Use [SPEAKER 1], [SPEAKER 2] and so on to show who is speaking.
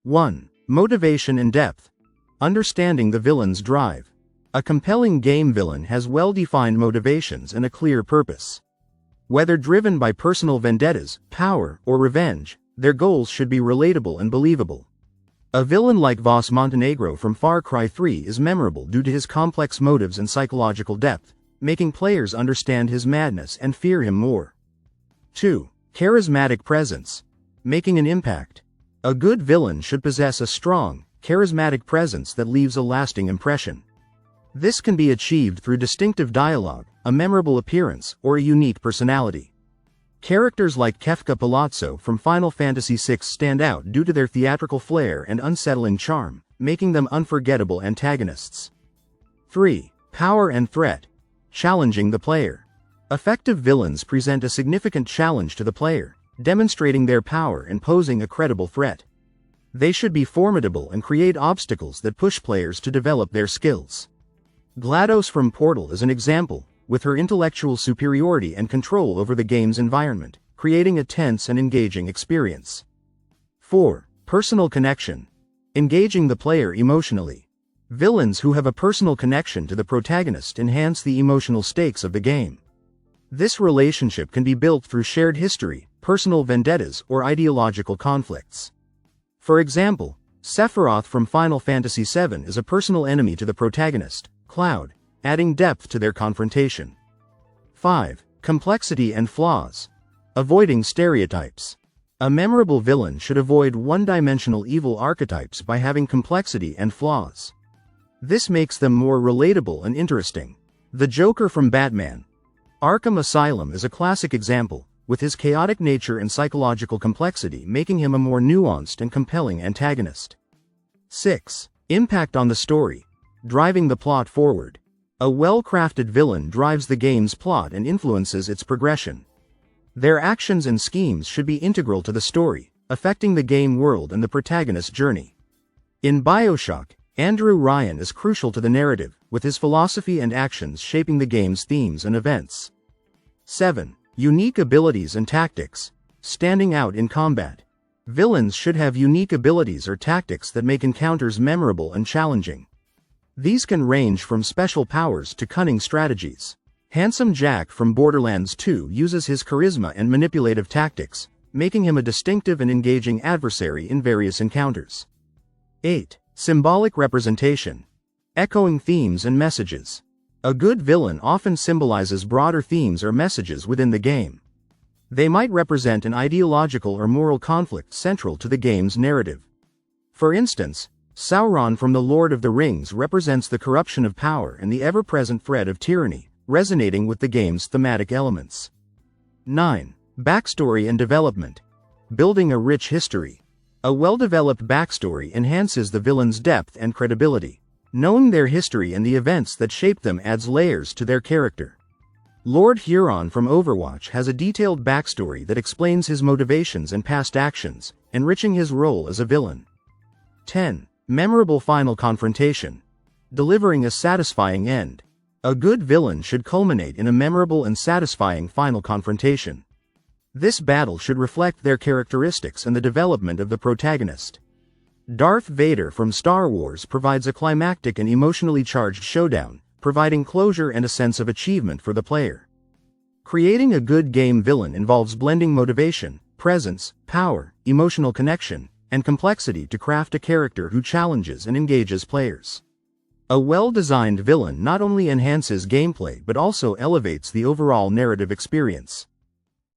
[SPEAKER 1] 1. Motivation and depth. Understanding the villain's drive. A compelling game villain has well-defined motivations and a clear purpose. Whether driven by personal vendettas, power, or revenge, their goals should be relatable and believable. A villain like Voss Montenegro from Far Cry 3 is memorable due to his complex motives and psychological depth, making players understand his madness and fear him more. 2. Charismatic presence. Making an impact. A good villain should possess a strong, charismatic presence that leaves a lasting impression. This can be achieved through distinctive dialogue, a memorable appearance, or a unique personality. Characters like Kefka Palazzo from Final Fantasy VI stand out due to their theatrical flair and unsettling charm, making them unforgettable antagonists. 3. Power and threat. Challenging the player. Effective villains present a significant challenge to the player, demonstrating their power and posing a credible threat. They should be formidable and create obstacles that push players to develop their skills. GLaDOS from Portal is an example, with her intellectual superiority and control over the game's environment, creating a tense and engaging experience. 4. Personal connection. Engaging the player emotionally. Villains who have a personal connection to the protagonist enhance the emotional stakes of the game. This relationship can be built through shared history, personal vendettas, or ideological conflicts. For example, Sephiroth from Final Fantasy VII is a personal enemy to the protagonist, Cloud, adding depth to their confrontation. 5. Complexity and flaws. Avoiding stereotypes. A memorable villain should avoid one-dimensional evil archetypes by having complexity and flaws. This makes them more relatable and interesting. The Joker from Batman Arkham Asylum is a classic example, with his chaotic nature and psychological complexity making him a more nuanced and compelling antagonist. 6. Impact on the story. Driving the plot forward. A well-crafted villain drives the game's plot and influences its progression. Their actions and schemes should be integral to the story, affecting the game world and the protagonist's journey. In BioShock, Andrew Ryan is crucial to the narrative, with his philosophy and actions shaping the game's themes and events. 7. Unique abilities and tactics. Standing out in combat. Villains should have unique abilities or tactics that make encounters memorable and challenging. These can range from special powers to cunning strategies. Handsome Jack from Borderlands 2 uses his charisma and manipulative tactics, making him a distinctive and engaging adversary in various encounters. 8. Symbolic representation. Echoing themes and messages. A good villain often symbolizes broader themes or messages within the game. They might represent an ideological or moral conflict central to the game's narrative. For instance, Sauron from The Lord of the Rings represents the corruption of power and the ever-present threat of tyranny, resonating with the game's thematic elements. 9. Backstory and development. Building a rich history. A well-developed backstory enhances the villain's depth and credibility. Knowing their history and the events that shaped them adds layers to their character. Lord Huron from Overwatch has a detailed backstory that explains his motivations and past actions, enriching his role as a villain. 10. Memorable final confrontation. Delivering a satisfying end. A good villain should culminate in a memorable and satisfying final confrontation. This battle should reflect their characteristics and the development of the protagonist. Darth Vader from Star Wars provides a climactic and emotionally charged showdown, providing closure and a sense of achievement for the player. Creating a good game villain involves blending motivation, presence, power, emotional connection, and complexity to craft a character who challenges and engages players. A well-designed villain not only enhances gameplay but also elevates the overall narrative experience.